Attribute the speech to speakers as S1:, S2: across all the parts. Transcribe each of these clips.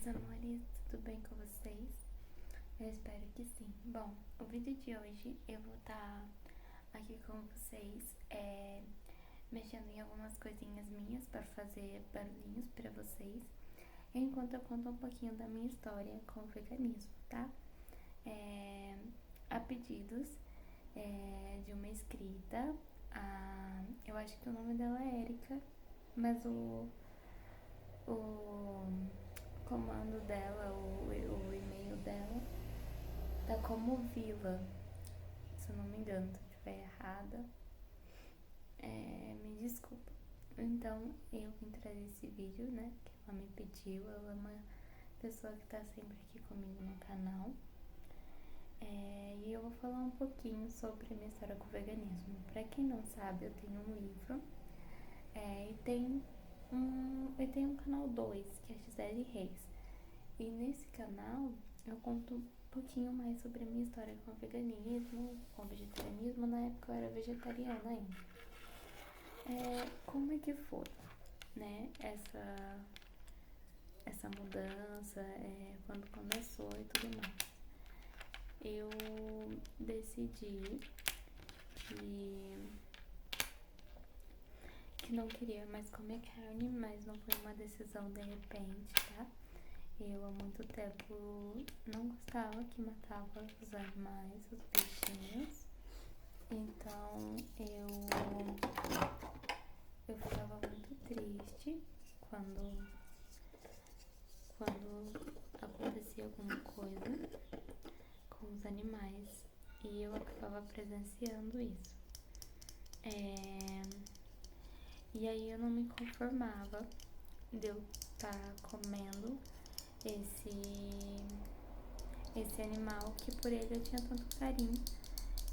S1: meus amores, tudo bem com vocês? Eu espero que sim. Bom, o vídeo de hoje eu vou estar aqui com vocês, mexendo em algumas coisinhas minhas para fazer barulhinhos para vocês, enquanto eu conto um pouquinho da minha história com o veganismo, tá? A pedidos de uma inscrita, eu acho que o nome dela é Erika, mas o comando dela, o e-mail dela, tá como Vila. Se eu não me engano, se eu estiver errada, me desculpa. Então, eu vim trazer esse vídeo, né, que ela me pediu. Ela é uma pessoa que tá sempre aqui comigo no canal. E eu vou falar um pouquinho sobre a minha história com o veganismo. Pra quem não sabe, eu tenho um livro, e tem um canal 2, que é Gisele Reis. E nesse canal eu conto um pouquinho mais sobre a minha história com o veganismo, com o vegetarianismo. Na época eu era vegetariana ainda. Como é que foi, né, essa mudança, quando começou e tudo mais. Eu decidi que não queria mais comer carne, mas não foi uma decisão de repente, tá? Eu há muito tempo não gostava que matava os animais, os bichinhos. Então eu ficava muito triste quando acontecia alguma coisa com os animais, e eu acabava presenciando isso. E aí eu não me conformava de eu estar comendo esse animal que por ele eu tinha tanto carinho,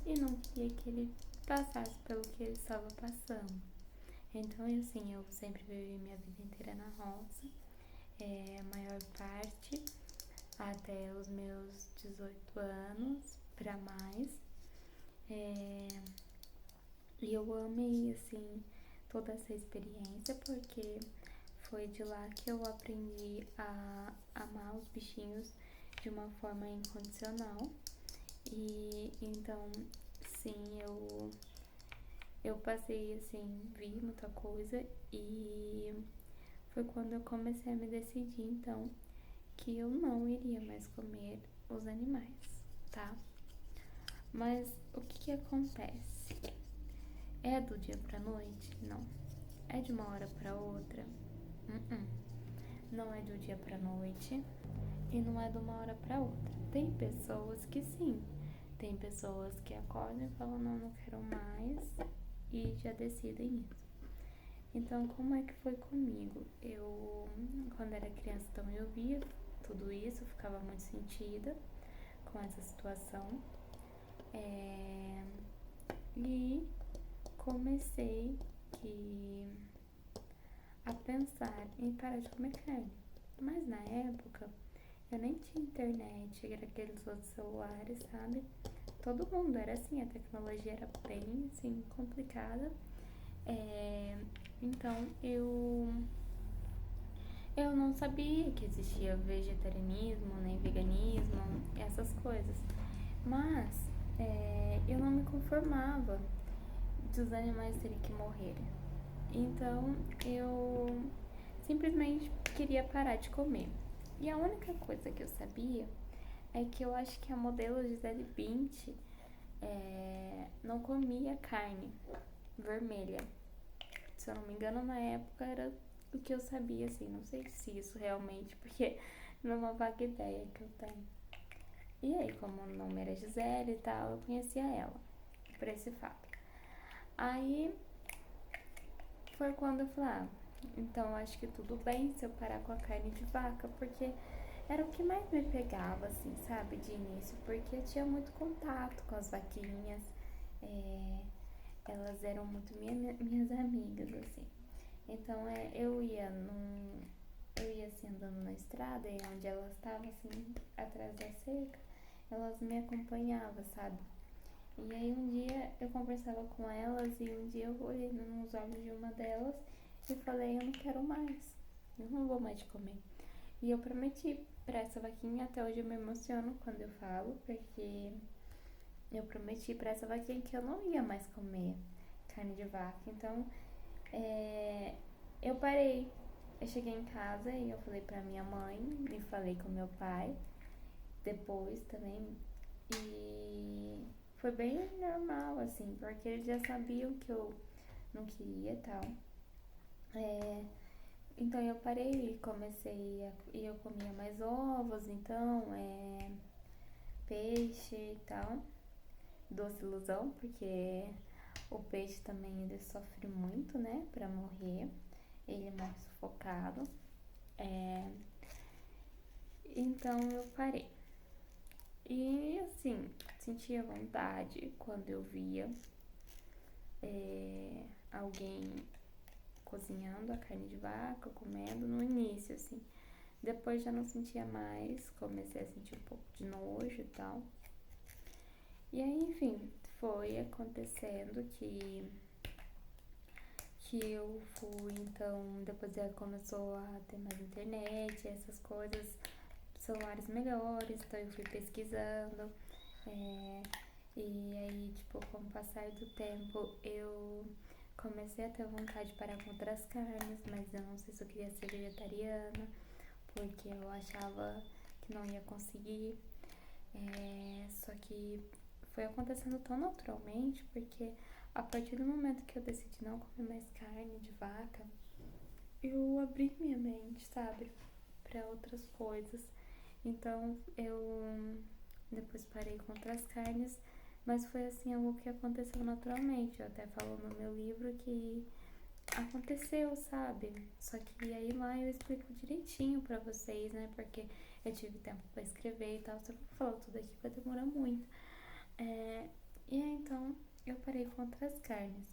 S1: e não queria que ele passasse pelo que ele estava passando. Então, assim, eu sempre vivi minha vida inteira na roça, a maior parte até os meus 18 anos pra mais. E eu amei, assim, toda essa experiência, porque foi de lá que eu aprendi a amar os bichinhos de uma forma incondicional. E então, sim, eu passei, assim, vi muita coisa, e foi quando eu comecei a me decidir, então, que eu não iria mais comer os animais, tá? Mas o que acontece? É do dia pra noite? Não. É de uma hora pra outra? Não é do dia pra noite, e não é de uma hora pra outra. Tem pessoas que sim. Tem pessoas que acordam e falam, não quero mais, e já decidem isso. Então, como é que foi comigo? Eu, quando era criança, então eu via tudo isso, ficava muito sentida com essa situação. E comecei a pensar em parar de comer carne. Mas na época eu nem tinha internet, era aqueles outros celulares, sabe? Todo mundo era assim, a tecnologia era bem assim complicada. Então eu não sabia que existia vegetarianismo, nem veganismo, essas coisas. Mas eu não me conformava dos animais terem que morrer. Então eu simplesmente queria parar de comer. E a única coisa que eu sabia é que eu acho que a modelo Gisele Bündchen não comia carne vermelha. Se eu não me engano, na época era o que eu sabia, assim. Não sei se isso realmente, porque não é uma vaga ideia que eu tenho. E aí, como o nome era Gisele e tal, eu conhecia ela por esse fato. Aí foi quando eu falei, então acho que tudo bem se eu parar com a carne de vaca, porque era o que mais me pegava, assim, sabe, de início, porque eu tinha muito contato com as vaquinhas, elas eram muito minhas amigas, assim. Então eu ia assim andando na estrada, e onde elas estavam, assim, atrás da cerca, elas me acompanhavam, sabe? E aí um dia eu conversava com elas, e um dia eu olhei nos olhos de uma delas e falei, eu não quero mais, eu não vou mais te comer. E eu prometi pra essa vaquinha, até hoje eu me emociono quando eu falo, porque eu prometi pra essa vaquinha que eu não ia mais comer carne de vaca. Então, eu parei. Eu cheguei em casa e eu falei pra minha mãe e falei com meu pai depois também. E foi bem normal, assim, porque eles já sabiam que eu não queria e tal. Então eu parei e e eu comia mais ovos, então, peixe e tal. Doce ilusão, porque o peixe também ele sofre muito, né, pra morrer. Ele morre sufocado. Então eu parei. E assim, sentia vontade quando eu via alguém cozinhando a carne de vaca, comendo no início, assim. Depois já não sentia mais, comecei a sentir um pouco de nojo e tal. E aí, enfim, foi acontecendo que eu fui, então, depois ela começou a ter mais internet, essas coisas, celulares melhores, então eu fui pesquisando. E aí, tipo, com o passar do tempo, eu comecei a ter vontade de parar com outras carnes, mas eu não sei se eu queria ser vegetariana, porque eu achava que não ia conseguir. Só que foi acontecendo tão naturalmente, porque a partir do momento que eu decidi não comer mais carne de vaca, eu abri minha mente, sabe, para outras coisas. Então eu depois parei com outras carnes, mas foi assim algo que aconteceu naturalmente. Eu até falo no meu livro que aconteceu, sabe? Só que aí lá eu explico direitinho pra vocês, né? Porque eu tive tempo pra escrever e tal. Se eu for falar tudo aqui vai demorar muito. E aí então eu parei com outras carnes.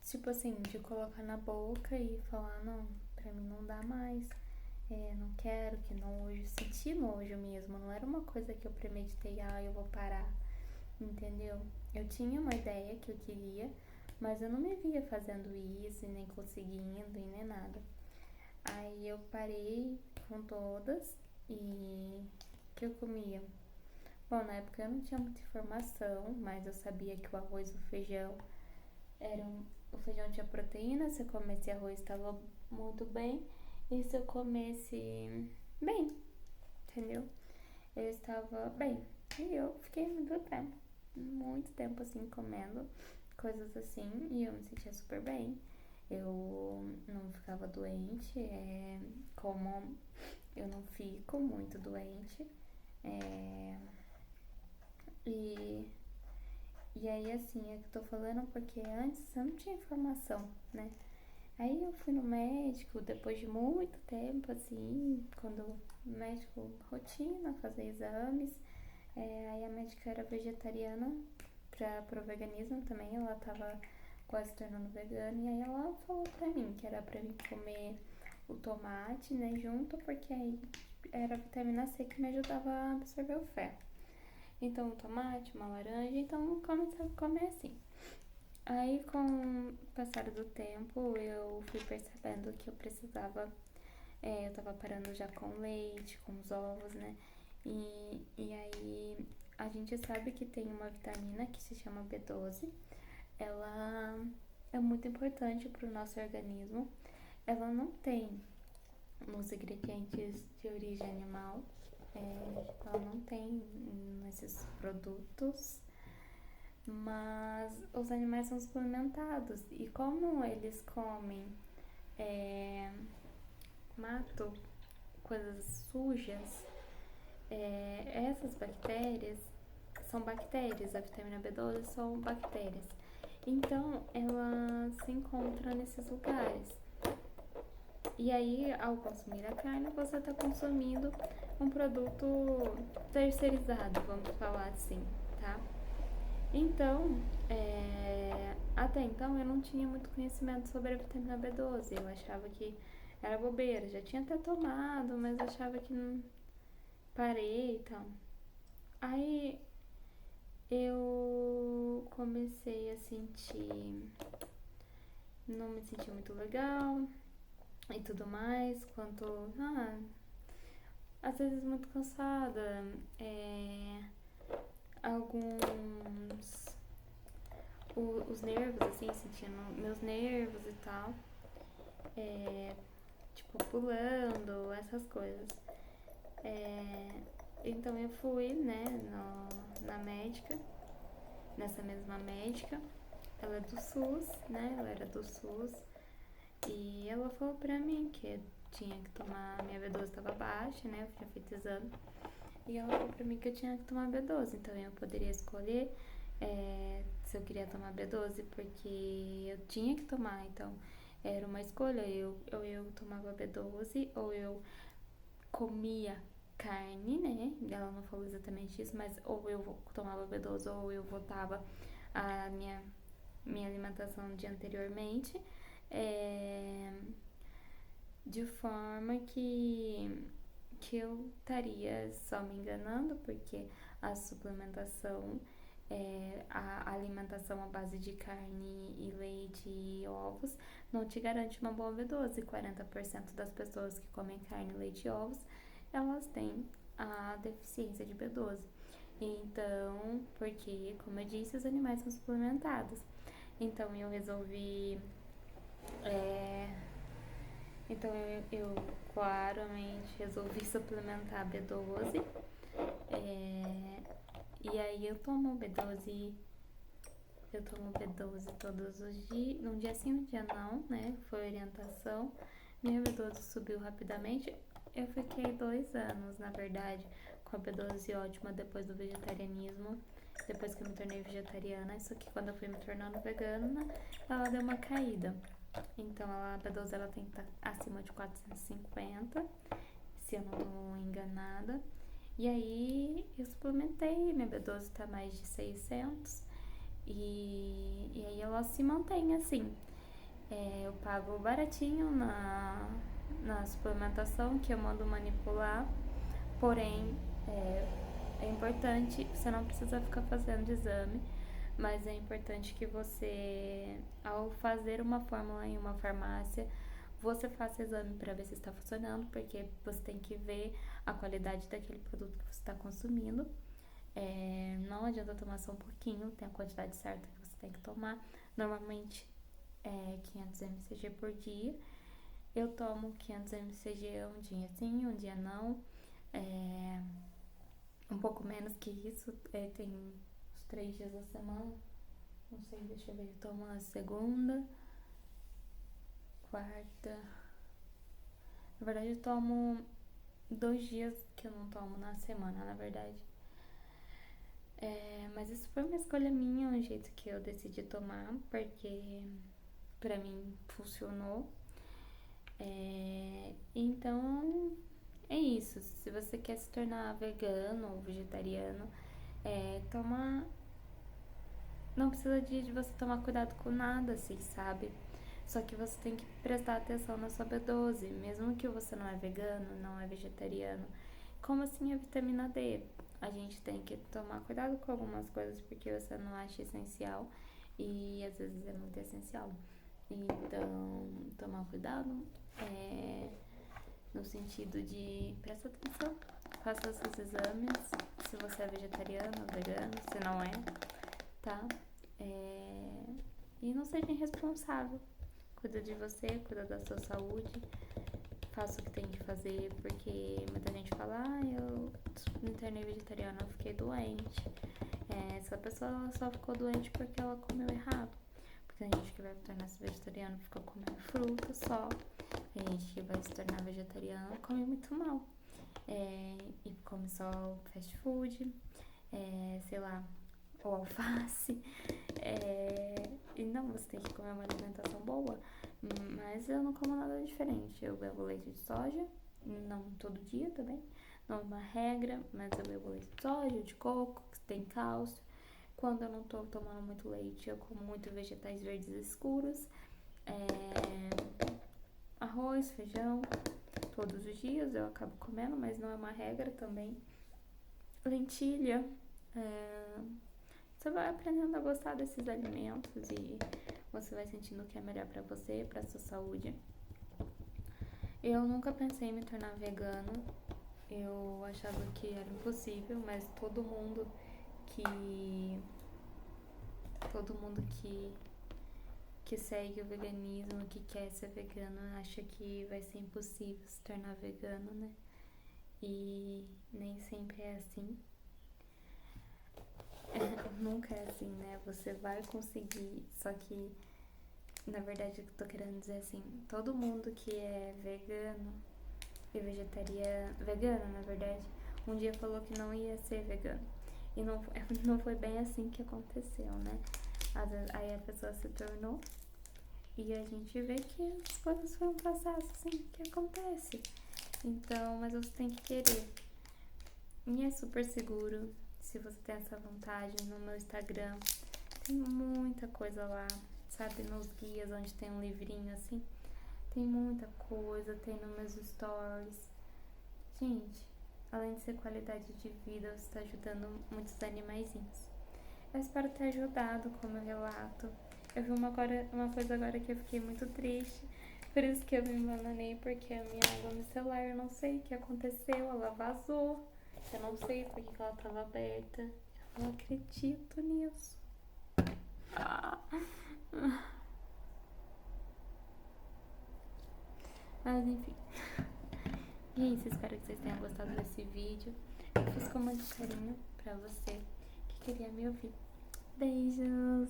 S1: Tipo assim, de colocar na boca e falar, não, pra mim não dá mais. Não quero, que nojo. Senti nojo mesmo. Não era uma coisa que eu premeditei, eu vou parar. Entendeu? Eu tinha uma ideia que eu queria, mas eu não me via fazendo isso, e nem conseguindo, e nem nada. Aí eu parei com todas e que eu comia. Bom, na época eu não tinha muita informação, mas eu sabia que o arroz e o feijão o feijão tinha proteína, se eu comesse arroz estava muito bem, e se eu comesse bem, entendeu? Eu estava bem. E eu fiquei muito tempo assim, comendo coisas assim, e eu me sentia super bem. Eu não ficava doente, como eu não fico muito doente. E, e aí, assim, é que eu tô falando porque antes eu não tinha informação, né? Aí eu fui no médico depois de muito tempo, assim, quando o médico rotina, fazer exames. Aí a médica era vegetariana pro veganismo também, ela tava quase se tornando vegana, e aí ela falou pra mim que era pra mim comer o tomate, né, junto, porque aí era a vitamina C que me ajudava a absorver o ferro. Então, um tomate, uma laranja, então comecei a comer assim. Aí, com o passar do tempo, eu fui percebendo que eu precisava. Eu tava parando já com leite, com os ovos, né? E aí, a gente sabe que tem uma vitamina que se chama B12. Ela é muito importante pro nosso organismo. Ela não tem nos ingredientes de origem animal. Ela não tem nesses produtos, mas os animais são suplementados, e como eles comem mato, coisas sujas, essas bactérias são bactérias, a vitamina B12 são bactérias, então ela se encontra nesses lugares. E aí, ao consumir a carne, você está consumindo um produto terceirizado, vamos falar assim, tá? Então, até então eu não tinha muito conhecimento sobre a vitamina B12. Eu achava que era bobeira. Já tinha até tomado, mas achava que não. Parei e tal. Aí eu comecei a sentir. Não me senti muito legal. e tudo mais, quanto, às vezes muito cansada, alguns, os nervos, assim, sentindo meus nervos e tal, é, tipo, pulando, essas coisas. Então eu fui, né, na médica, nessa mesma médica, ela é do SUS, né, ela era do SUS, e ela falou pra mim que eu tinha que tomar, minha B12 estava baixa, né, eu tinha feito exame, e ela falou pra mim que eu tinha que tomar B12, então eu poderia escolher se eu queria tomar B12, porque eu tinha que tomar, então era uma escolha, eu tomava B12 ou eu comia carne, né? Ela não falou exatamente isso, mas ou eu tomava B12 ou eu voltava a minha alimentação de anteriormente, de forma que eu estaria só me enganando, porque a suplementação, a alimentação à base de carne e leite e ovos não te garante uma boa B12. 40% das pessoas que comem carne, leite e ovos, elas têm a deficiência de B12. Então, porque, como eu disse, os animais são suplementados. Então eu resolvi. É, então eu claramente resolvi suplementar a B12. E aí eu tomo B12. Eu tomo B12 todos os dias. Um dia sim, um dia não, né? Foi orientação. Minha B12 subiu rapidamente. Eu fiquei 2 anos, na verdade, com a B12 ótima depois do vegetarianismo. Depois que eu me tornei vegetariana. Só que quando eu fui me tornando vegana, ela deu uma caída. Então a B12 ela tem que estar acima de 450, se eu não estou enganada. E aí eu suplementei, minha B12 tá mais de 600. E aí ela se mantém assim. Eu pago baratinho na suplementação que eu mando manipular, porém é importante, você não precisa ficar fazendo exame, mas é importante que você, ao fazer uma fórmula em uma farmácia, você faça exame para ver se está funcionando, porque você tem que ver a qualidade daquele produto que você está consumindo. Não adianta tomar só um pouquinho, tem a quantidade certa que você tem que tomar. Normalmente 500 mcg por dia. Eu tomo 500 mcg um dia sim, um dia não. Um pouco menos que isso, tem os 3 dias da semana. Não sei, deixa eu ver. Eu tomo na segunda, quarta. Na verdade, eu tomo 2 dias que eu não tomo na semana, na verdade. Mas isso foi uma escolha minha, um jeito que eu decidi tomar, porque pra mim funcionou. Então é isso. Se você quer se tornar vegano ou vegetariano, toma. Não precisa de você tomar cuidado com nada, assim, sabe? Só que você tem que prestar atenção na sua B12, mesmo que você não é vegano, não é vegetariano. Como assim a vitamina D? A gente tem que tomar cuidado com algumas coisas porque você não acha essencial e às vezes é muito essencial. Então, tomar cuidado no sentido de presta atenção, faça os seus exames, se você é vegetariano ou vegano, se não é, tá? E não seja irresponsável. Cuida de você, cuida da sua saúde, faça o que tem que fazer, porque muita gente fala, eu me tornei vegetariana, eu fiquei doente. Essa pessoa só ficou doente porque ela comeu errado. Porque a gente que vai tornar-se vegetariano fica comendo fruta só. A gente que vai se tornar vegetariano come muito mal. E come só fast food, sei lá, ou alface. E não, você tem que comer uma alimentação boa. Mas eu não como nada diferente. Eu bebo leite de soja, não todo dia também, não é uma regra, mas eu bebo leite de soja, de coco, que tem cálcio. Quando eu não tô tomando muito leite, eu como muito vegetais verdes escuros, arroz, feijão, todos os dias eu acabo comendo, mas não é uma regra também. Lentilha, você vai aprendendo a gostar desses alimentos e você vai sentindo o que é melhor pra você, pra sua saúde. Eu nunca pensei em me tornar vegano. Eu achava que era impossível, mas que todo mundo que segue o veganismo, que quer ser vegano, acha que vai ser impossível se tornar vegano, né? E nem sempre é assim. Nunca é assim, né? Você vai conseguir, só que na verdade o que eu tô querendo dizer é assim, todo mundo que é vegano e vegetariano, vegano na verdade, um dia falou que não ia ser vegano. E não, não foi bem assim que aconteceu, né? Aí a pessoa se tornou e a gente vê que as coisas foi um processo assim que acontece. Então, mas você tem que querer. E é super seguro se você tem essa vontade. No meu Instagram tem muita coisa lá, sabe? Nos guias onde tem um livrinho assim. Tem muita coisa, tem nos meus stories. Gente, além de ser qualidade de vida, você está ajudando muitos animaizinhos. Eu espero ter ajudado com o meu relato. Eu vi uma coisa agora que eu fiquei muito triste. Por isso que eu me embananei, porque a minha água no celular, eu não sei o que aconteceu, ela vazou. Eu não sei por que ela estava aberta. Eu não acredito nisso. Mas enfim. E é isso, espero que vocês tenham gostado desse vídeo. Eu fiz com muito carinho pra você que queria me ouvir. Beijos!